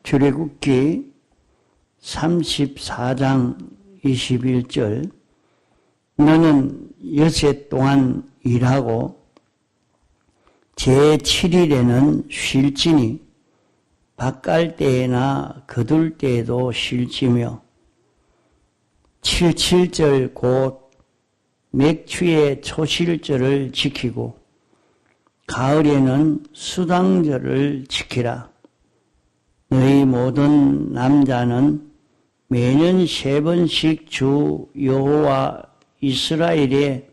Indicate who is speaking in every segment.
Speaker 1: 출애굽기 34장 21절 너는 여섯 동안 일하고 제7일에는 쉴지니 밭갈 때에나 거둘 때에도 쉴지며 77절 곧 맥추의 초실절을 지키고 가을에는 수당절을 지키라. 너희 모든 남자는 매년 3번씩 주 여호와 이스라엘의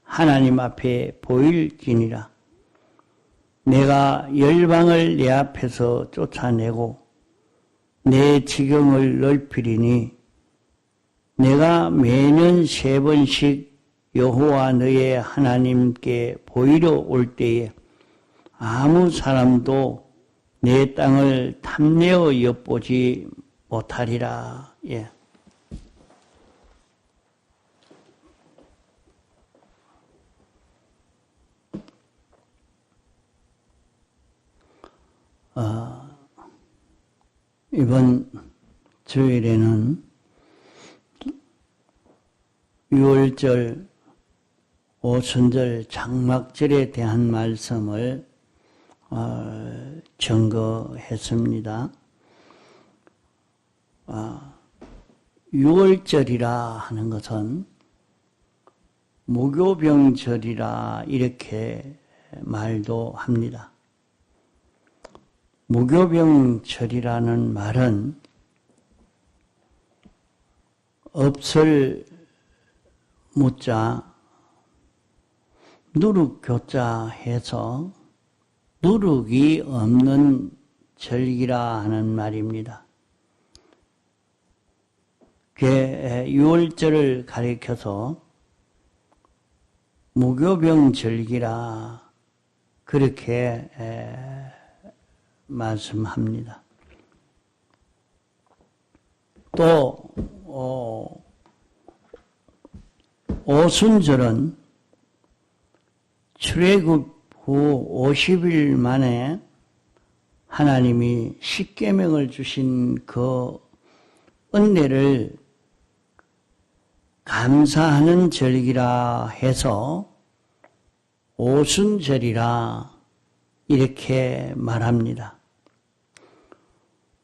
Speaker 1: 하나님 앞에 보일지니라. 내가 열방을 내 앞에서 쫓아내고 내 지경을 넓히리니 내가 매년 3번씩 여호와 너의 하나님께 보이러 올 때에 아무 사람도 내 땅을 탐내어 엿보지 못하리라. 예. 이번 주일에는 6월절, 오순절, 장막절에 대한 말씀을 증거했습니다. 6월절이라 하는 것은 무교병절이라 이렇게 말도 합니다. 무교병절이라는 말은 업설 무자 누룩교자 해서 누룩이 없는 절기라 하는 말입니다. 그게 6월절을 가리켜서 무교병절기라 그렇게 말씀합니다. 또 오순절은 출애굽 후 50일 만에 하나님이 십계명을 주신 그 은혜를 감사하는 절기라 해서 오순절이라 이렇게 말합니다.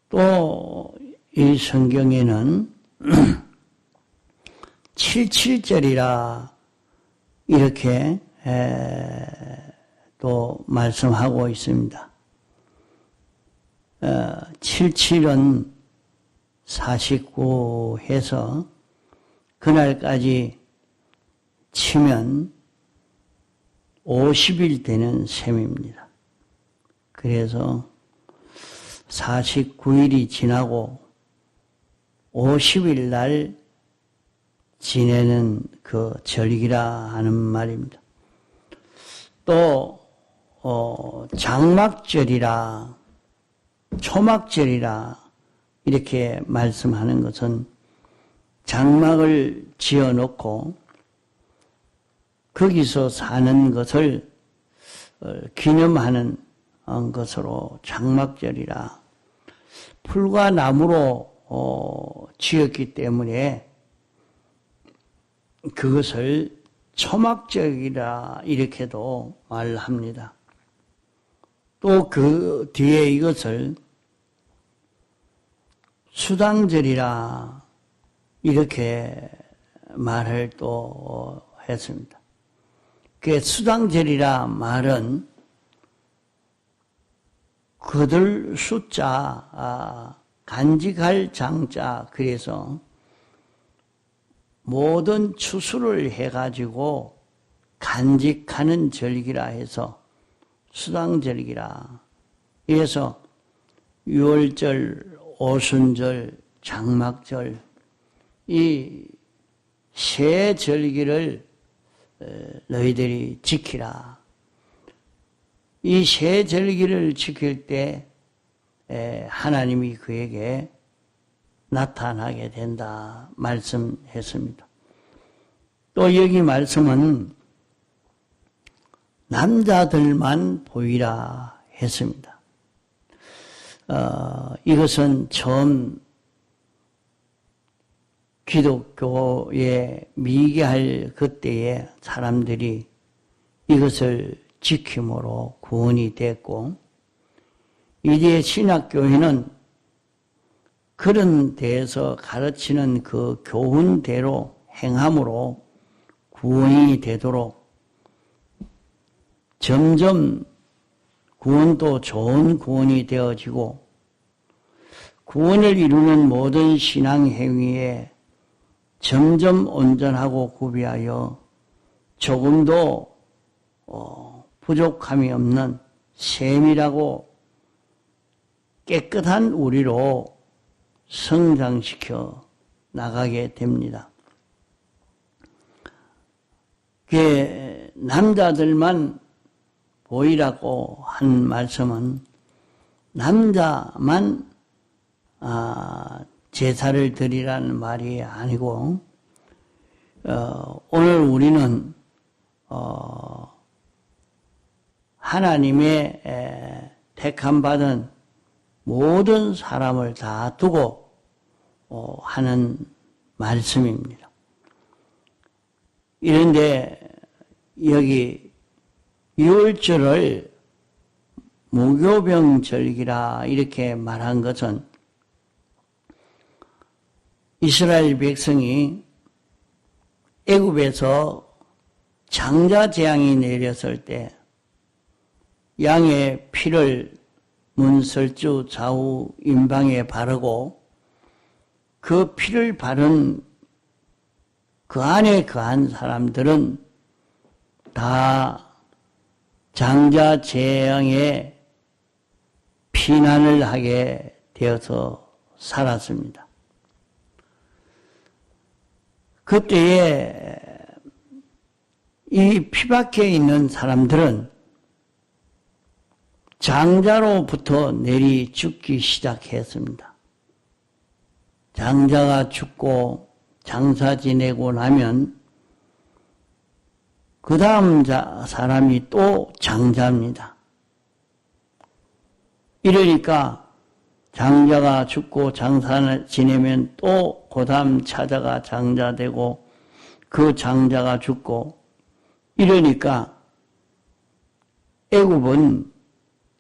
Speaker 1: 또 이 성경에는 77절이라 이렇게 또 말씀하고 있습니다. 77은 49 해서 그날까지 치면 50일 되는 셈입니다. 그래서 49일이 지나고 50일 날 지내는 그 절기라 하는 말입니다. 또 장막절이라 초막절이라 이렇게 말씀하는 것은 장막을 지어놓고 거기서 사는 것을 기념하는 것으로 장막절이라 풀과 나무로 지었기 때문에 그것을 초막절이라 이렇게도 말합니다. 또 그 뒤에 이것을 수당절이라 이렇게 말을 또 했습니다. 그 수당절이라 말은 거둘 숫자, 간직할 장자, 그래서 모든 추수를 해가지고 간직하는 절기라 해서 수당절기라. 그래서 6월절, 오순절, 장막절 이 세 절기를 너희들이 지키라. 이 세 절기를 지킬 때 하나님이 그에게 나타나게 된다 말씀했습니다. 또 여기 말씀은 남자들만 보이라 했습니다. 이것은 처음 기독교에 미개할 그때에 사람들이 이것을 지킴으로 구원이 됐고, 이제 신학교회는 그런 데에서 가르치는 그 교훈대로 행함으로 구원이 되도록 점점 구원도 좋은 구원이 되어지고, 구원을 이루는 모든 신앙 행위에 점점 온전하고 구비하여 조금도 부족함이 없는 세밀하고 깨끗한 우리로 성장시켜 나가게 됩니다. 남자들만 보이라고 한 말씀은 남자만 제사를 드리라는 말이 아니고, 오늘 우리는 하나님의 택함받은 모든 사람을 다 두고 하는 말씀입니다. 이런데 여기 유월절을 무교병절기라 이렇게 말한 것은 이스라엘 백성이 애굽에서 장자 재앙이 내렸을 때 양의 피를 문설주 좌우 임방에 바르고 그 피를 바른 그 안에 거한 사람들은 다 장자 재앙에 피난을 하게 되어서 살았습니다. 그때에 이 피박해 있는 사람들은 장자로부터 내리 죽기 시작했습니다. 장자가 죽고 장사 지내고 나면 그 다음 사람이 또 장자입니다. 이러니까 장자가 죽고 장사 지내면 또 그 다음 차자가 장자 되고 그 장자가 죽고 이러니까 애굽은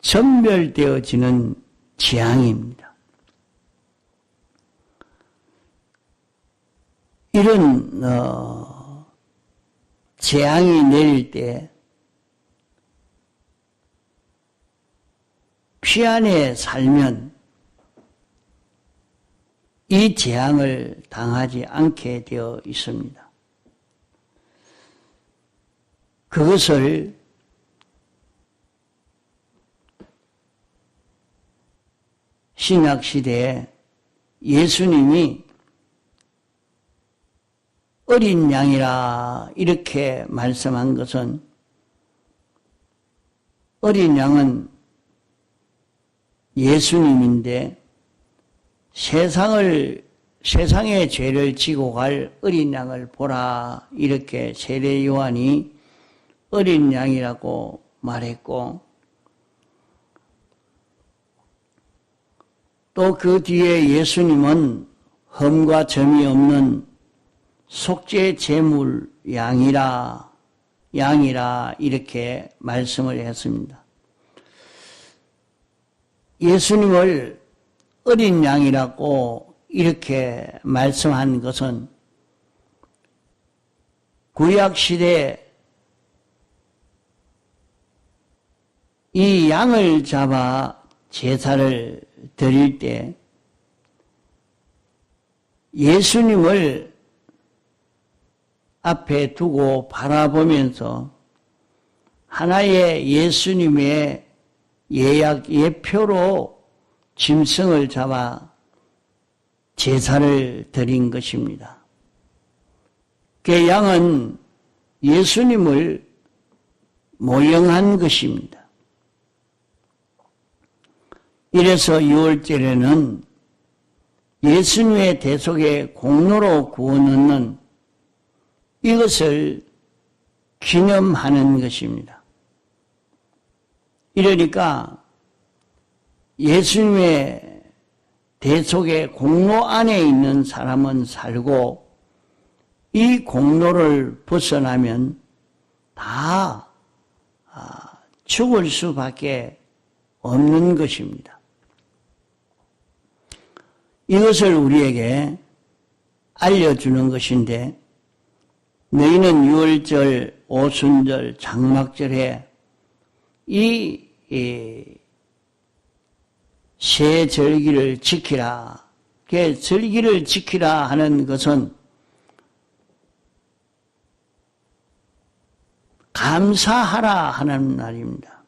Speaker 1: 전멸되어지는 재앙입니다. 이런 재앙이 내릴 때 피안에 살면 이 재앙을 당하지 않게 되어 있습니다. 그것을 신약시대에 예수님이 어린 양이라 이렇게 말씀한 것은, 어린 양은 예수님인데 세상의 죄를 지고 갈 어린 양을 보라 이렇게 세례 요한이 어린 양이라고 말했고, 또 그 뒤에 예수님은 흠과 점이 없는 속죄 제물 양이라 이렇게 말씀을 했습니다. 예수님을 어린 양이라고 이렇게 말씀한 것은 구약시대에 이 양을 잡아 제사를 드릴 때 예수님을 앞에 두고 바라보면서 하나의 예수님의 예표로 짐승을 잡아 제사를 드린 것입니다. 그 양은 예수님을 모형한 것입니다. 이래서 유월절에는 예수님의 대속의 공로로 구원 얻는 이것을 기념하는 것입니다. 이러니까 예수님의 대속의 공로 안에 있는 사람은 살고 이 공로를 벗어나면 다 죽을 수밖에 없는 것입니다. 이것을 우리에게 알려주는 것인데 너희는 유월절, 오순절, 장막절에 이 새 절기를 지키라. 절기를 지키라 하는 것은 감사하라 하는 말입니다.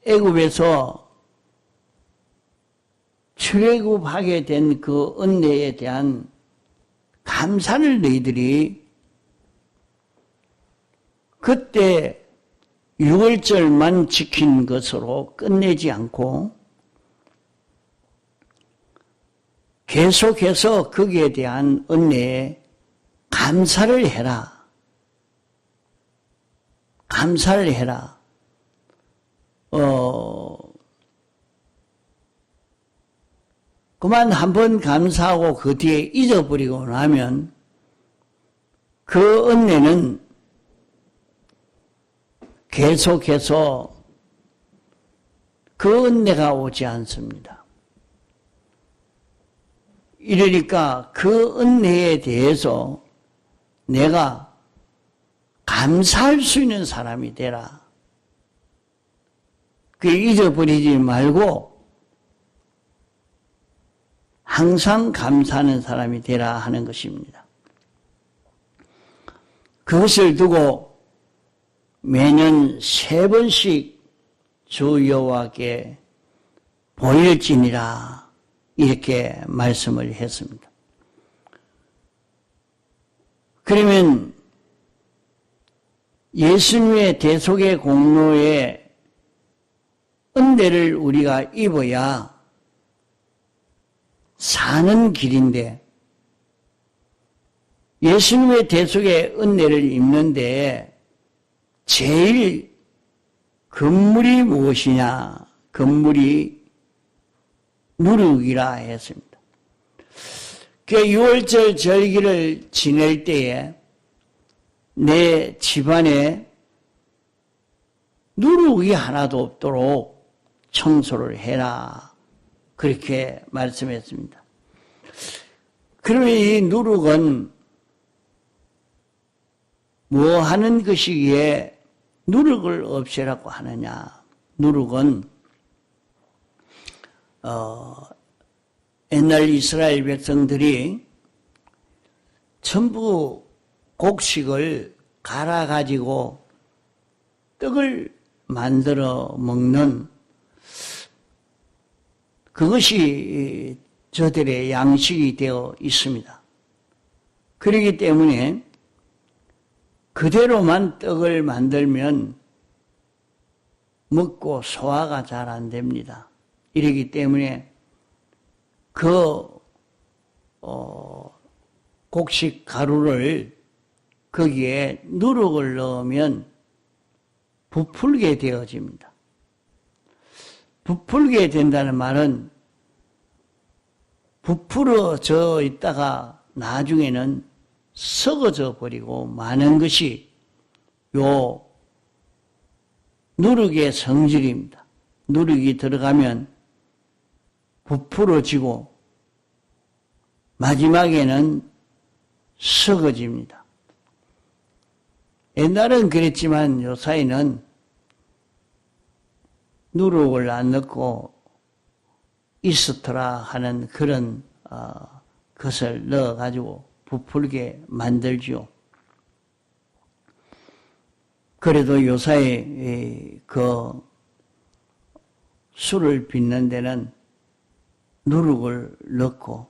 Speaker 1: 애굽에서 출애굽하게 된 그 은혜에 대한 감사를 너희들이 그때 6월절만 지킨 것으로 끝내지 않고 계속해서 거기에 대한 은혜에 감사를 해라. 감사를 해라. 그만 한번 감사하고 그 뒤에 잊어버리고 나면 그 은혜는 계속해서 그 은혜가 오지 않습니다. 이러니까 그 은혜에 대해서 내가 감사할 수 있는 사람이 되라. 그 잊어버리지 말고 항상 감사하는 사람이 되라 하는 것입니다. 그것을 두고 매년 3번씩 주 여호와께 보일지니라 이렇게 말씀을 했습니다. 그러면 예수님의 대속의 공로에 은혜를 우리가 입어야 사는 길인데 예수님의 대속의 은혜를 입는데 제일 건물이 무엇이냐? 건물이 누룩이라 했습니다. 그 6월절 절기를 지낼 때에 내 집안에 누룩이 하나도 없도록 청소를 해라. 그렇게 말씀했습니다. 그러면 이 누룩은 뭐 하는 것이기에 누룩을 없애라고 하느냐? 누룩은 옛날 이스라엘 백성들이 전부 곡식을 갈아가지고 떡을 만들어 먹는 그것이 저들의 양식이 되어 있습니다. 그렇기 때문에 그대로만 떡을 만들면 먹고 소화가 잘 안 됩니다. 이러기 때문에 그 곡식 가루를 거기에 누룩을 넣으면 부풀게 되어집니다. 부풀게 된다는 말은 부풀어져 있다가 나중에는 썩어져 버리고 많은 것이 요 누룩의 성질입니다. 누룩이 들어가면 부풀어지고 마지막에는 썩어집니다. 옛날은 그랬지만 요사이는 누룩을 안 넣고 이스트라 하는 그런 것을 넣어가지고 부풀게 만들죠. 그래도 요사이 그 술을 빚는 데는 누룩을 넣고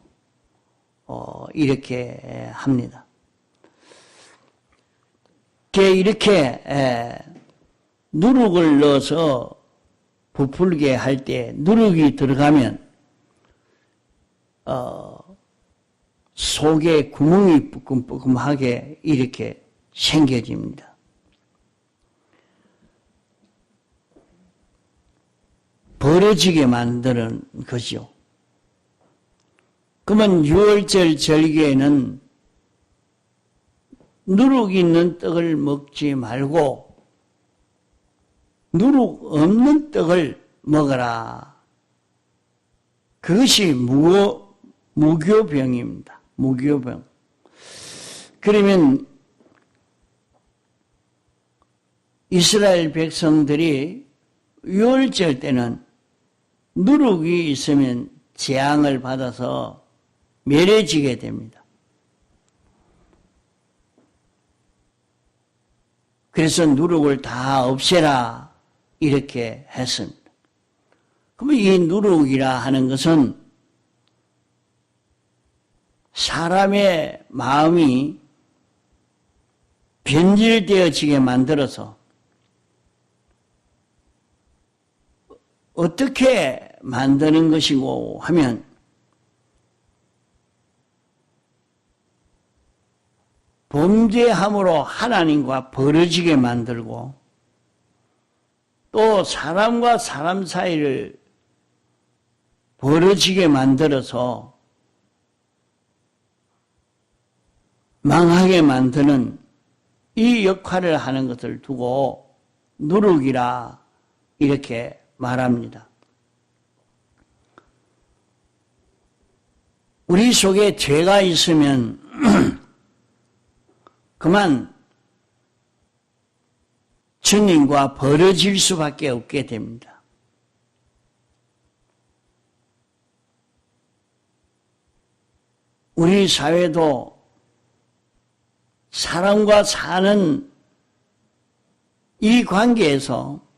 Speaker 1: 이렇게 합니다. 이렇게 누룩을 넣어서 부풀게 할 때 누룩이 들어가면 속에 구멍이 뿌끔뿌끔하게 이렇게 생겨집니다. 벌어지게 만드는 것이요. 그러면 유월절 절기에는 누룩 있는 떡을 먹지 말고 누룩 없는 떡을 먹어라. 그것이 무교병입니다. 무교병. 그러면 이스라엘 백성들이 유월절 때는 누룩이 있으면 재앙을 받아서 멸해지게 됩니다. 그래서 누룩을 다 없애라 이렇게 했습니다. 그러면 이 누룩이라 하는 것은 사람의 마음이 변질되어지게 만들어서 어떻게 만드는 것이고 하면 범죄함으로 하나님과 벌어지게 만들고 또 사람과 사람 사이를 벌어지게 만들어서 망하게 만드는 이 역할을 하는 것을 두고 누룩이라 이렇게 말합니다. 우리 속에 죄가 있으면 그만 주님과 벌어질 수밖에 없게 됩니다. 우리 사회도 사람과 사는 이 관계에서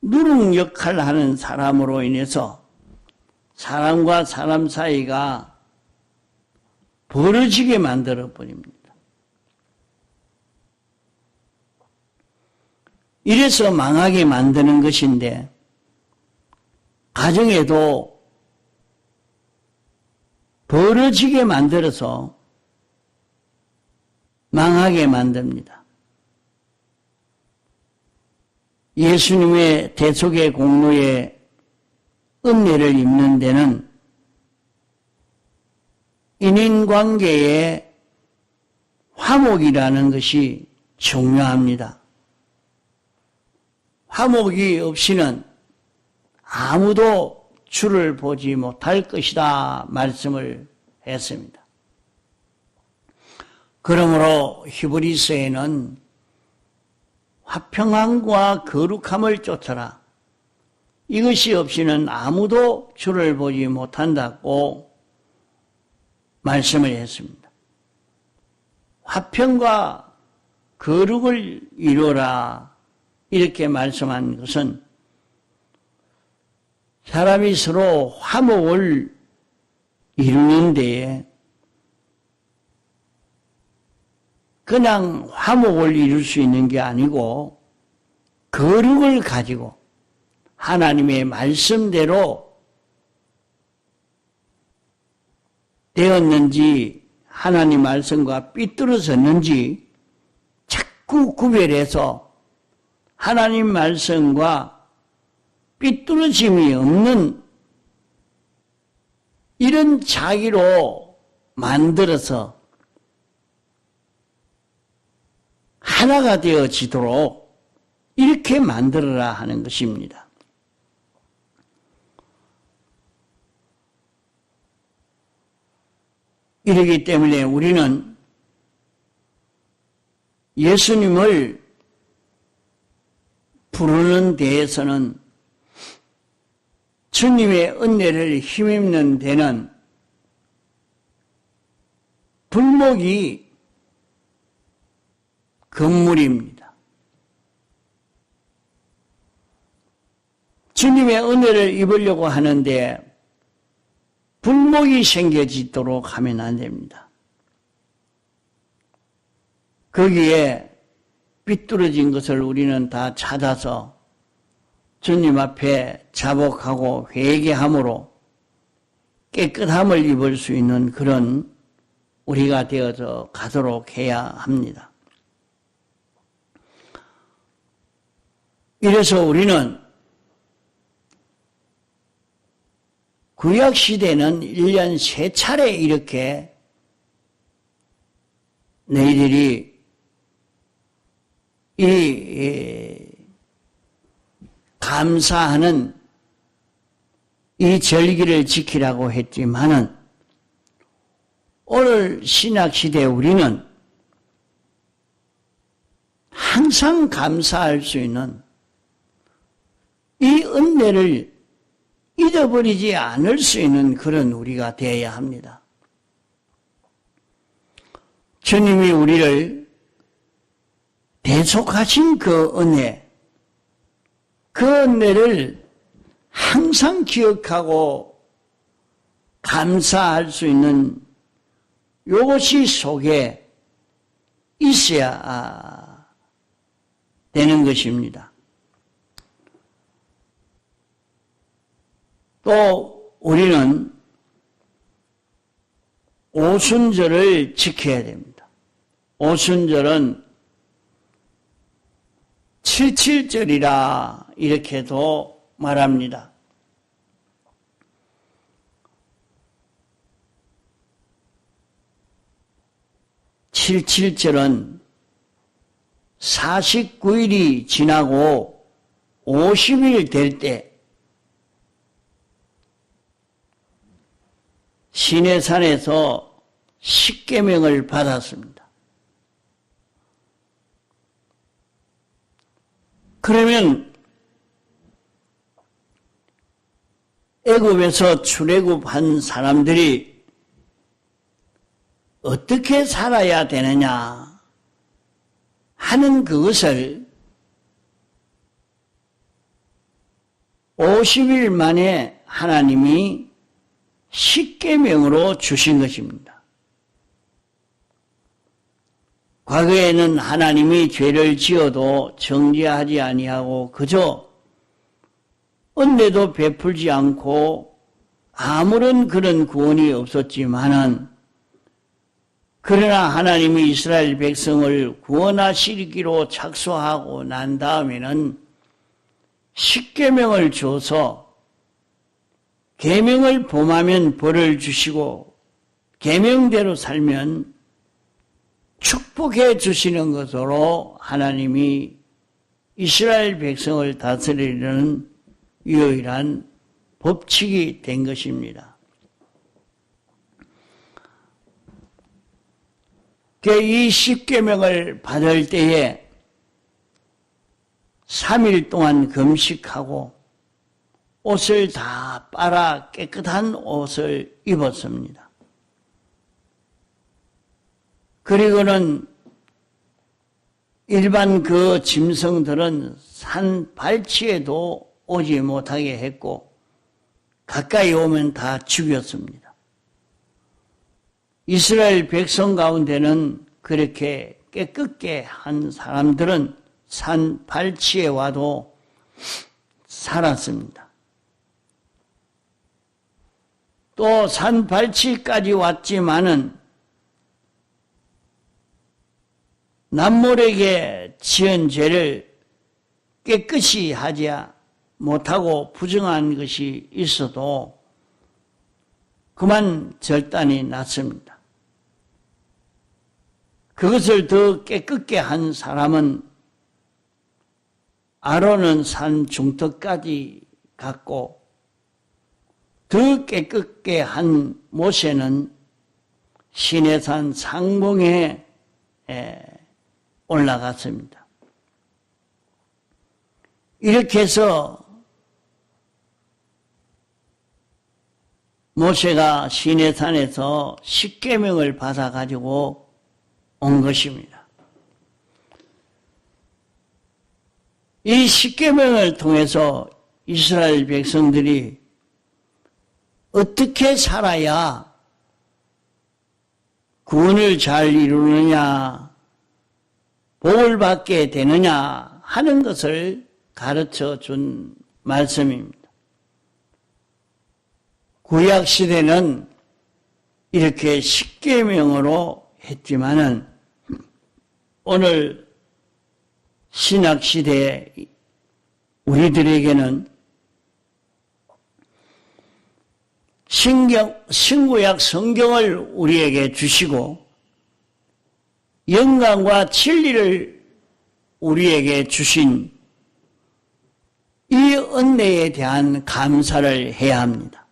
Speaker 1: 누룩 역할을 하는 사람으로 인해서 사람과 사람 사이가 벌어지게 만들어 버립니다. 이래서 망하게 만드는 것인데 가정에도 벌어지게 만들어서 망하게 만듭니다. 예수님의 대속의 공로에 은혜를 입는 데는 인인관계의 화목이라는 것이 중요합니다. 화목이 없이는 아무도 주를 보지 못할 것이다 말씀을 했습니다. 그러므로 히브리서에는 화평함과 거룩함을 쫓아라. 이것이 없이는 아무도 주를 보지 못한다고 말씀을 했습니다. 화평과 거룩을 이루어라 이렇게 말씀한 것은 사람이 서로 화목을 이루는 데에 그냥 화목을 이룰 수 있는 게 아니고 거룩을 가지고 하나님의 말씀대로 되었는지 하나님 말씀과 삐뚤어졌는지 자꾸 구별해서 하나님 말씀과 삐뚤어짐이 없는 이런 자기로 만들어서 하나가 되어지도록 이렇게 만들어라 하는 것입니다. 이러기 때문에 우리는 예수님을 부르는 데에서는 주님의 은혜를 힘입는 데는 불목이 건물입니다. 주님의 은혜를 입으려고 하는데 불목이 생겨지도록 하면 안 됩니다. 거기에 삐뚤어진 것을 우리는 다 찾아서 주님 앞에 자복하고 회개함으로 깨끗함을 입을 수 있는 그런 우리가 되어서 가도록 해야 합니다. 이래서 우리는 구약시대는 1년 3차례 이렇게 너희들이 감사하는 이 절기를 지키라고 했지만은 오늘 신약시대 우리는 항상 감사할 수 있는 이 은혜를 잊어버리지 않을 수 있는 그런 우리가 되어야 합니다. 주님이 우리를 대속하신 그 은혜, 그 은혜를 항상 기억하고 감사할 수 있는 이것이 속에 있어야 되는 것입니다. 또 우리는 오순절을 지켜야 됩니다. 오순절은 77절이라 이렇게도 말합니다. 칠칠절은 49일이 지나고 50일 될 때 시내산에서 십계명을 받았습니다. 그러면 애굽에서 출애굽한 사람들이 어떻게 살아야 되느냐 하는 그것을 50일 만에 하나님이 십계명으로 주신 것입니다. 과거에는 하나님이 죄를 지어도 정죄하지 아니하고 그저 은혜도 베풀지 않고 아무런 그런 구원이 없었지만은 그러나 하나님이 이스라엘 백성을 구원하시기로 착수하고 난 다음에는 십계명을 줘서 계명을 범하면 벌을 주시고 계명대로 살면 축복해 주시는 것으로 하나님이 이스라엘 백성을 다스리려는 유일한 법칙이 된 것입니다. 이 십계명을 받을 때에 3일 동안 금식하고 옷을 다 빨아 깨끗한 옷을 입었습니다. 그리고는 일반 그 짐승들은 산 발치에도 오지 못하게 했고 가까이 오면 다 죽였습니다. 이스라엘 백성 가운데는 그렇게 깨끗게 한 사람들은 산 발치에 와도 살았습니다. 또 산 발치까지 왔지만은 남몰에게 지은 죄를 깨끗이 하지 못하고 부정한 것이 있어도 그만 절단이 났습니다. 그것을 더 깨끗게 한 사람은 아론은 산 중턱까지 갔고 더 깨끗게 한 모세는 시내산 상봉에 올라갔습니다. 이렇게 해서 모세가 시내산에서 십계명을 받아가지고 온 것입니다. 이 십계명을 통해서 이스라엘 백성들이 어떻게 살아야 구원을 잘 이루느냐, 복을 받게 되느냐 하는 것을 가르쳐 준 말씀입니다. 구약시대는 이렇게 십계명으로 했지만은 오늘 신약시대에 우리들에게는 신구약 성경을 우리에게 주시고 영광과 진리를 우리에게 주신 이 은혜에 대한 감사를 해야 합니다.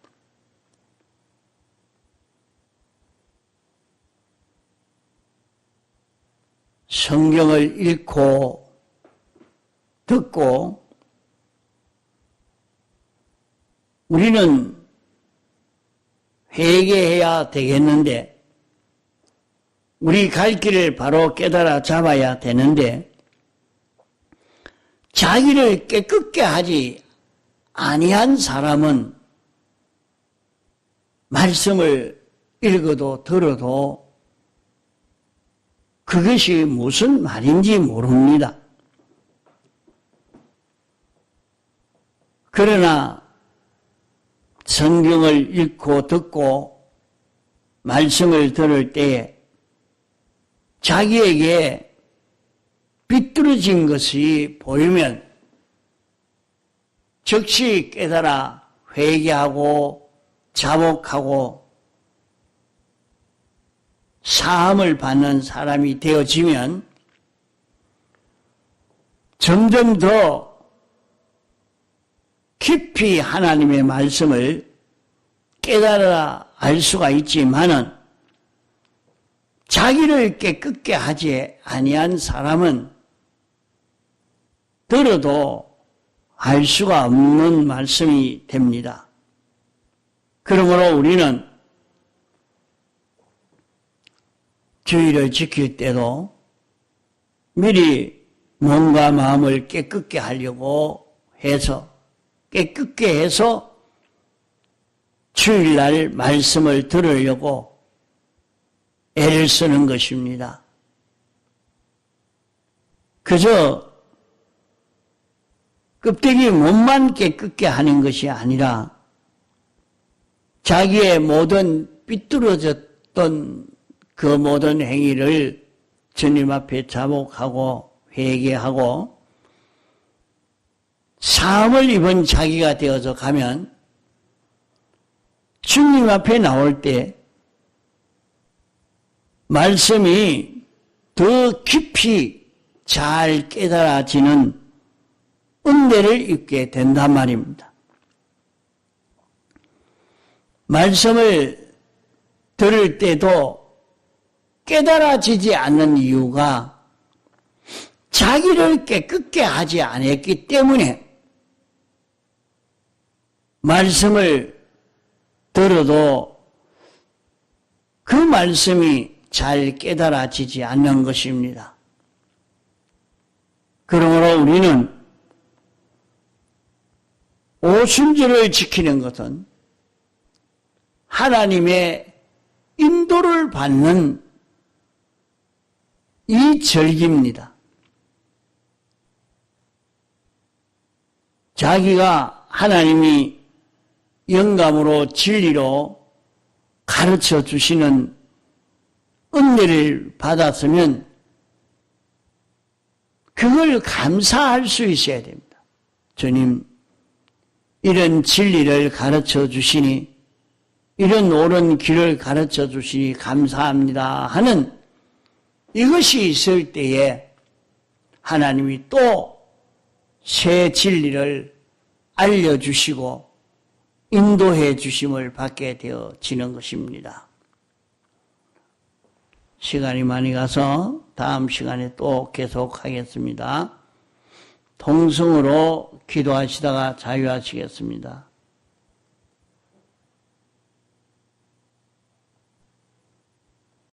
Speaker 1: 성경을 읽고 듣고 우리는 회개해야 되겠는데, 우리 갈 길을 바로 깨달아 잡아야 되는데, 자기를 깨끗게 하지 아니한 사람은 말씀을 읽어도 들어도 그것이 무슨 말인지 모릅니다. 그러나 성경을 읽고 듣고 말씀을 들을 때에 자기에게 비뚤어진 것이 보이면 즉시 깨달아 회개하고 자복하고 사함을 받는 사람이 되어지면 점점 더 깊이 하나님의 말씀을 깨달아 알 수가 있지만은 자기를 깨끗게 하지 아니한 사람은 들어도 알 수가 없는 말씀이 됩니다. 그러므로 우리는 주의를 지킬 때도 미리 몸과 마음을 깨끗게 하려고 해서 깨끗게 해서 주일날 말씀을 들으려고 애를 쓰는 것입니다. 그저 껍데기 몸만 깨끗게 하는 것이 아니라 자기의 모든 삐뚤어졌던 그 모든 행위를 주님 앞에 자복하고 회개하고 사함을 입은 자기가 되어서 가면 주님 앞에 나올 때 말씀이 더 깊이 잘 깨달아지는 은혜를 입게 된단 말입니다. 말씀을 들을 때도 깨달아지지 않는 이유가 자기를 깨끗게 하지 않았기 때문에 말씀을 들어도 그 말씀이 잘 깨달아지지 않는 것입니다. 그러므로 우리는 오순절을 지키는 것은 하나님의 인도를 받는 이 절기입니다. 자기가 하나님이 영감으로 진리로 가르쳐 주시는 은혜를 받았으면 그걸 감사할 수 있어야 됩니다. 주님, 이런 진리를 가르쳐 주시니, 이런 옳은 길을 가르쳐 주시니 감사합니다 하는 이것이 있을 때에 하나님이 또 새 진리를 알려주시고 인도해 주심을 받게 되어지는 것입니다. 시간이 많이 가서 다음 시간에 또 계속하겠습니다. 통성으로 기도하시다가 자유하시겠습니다.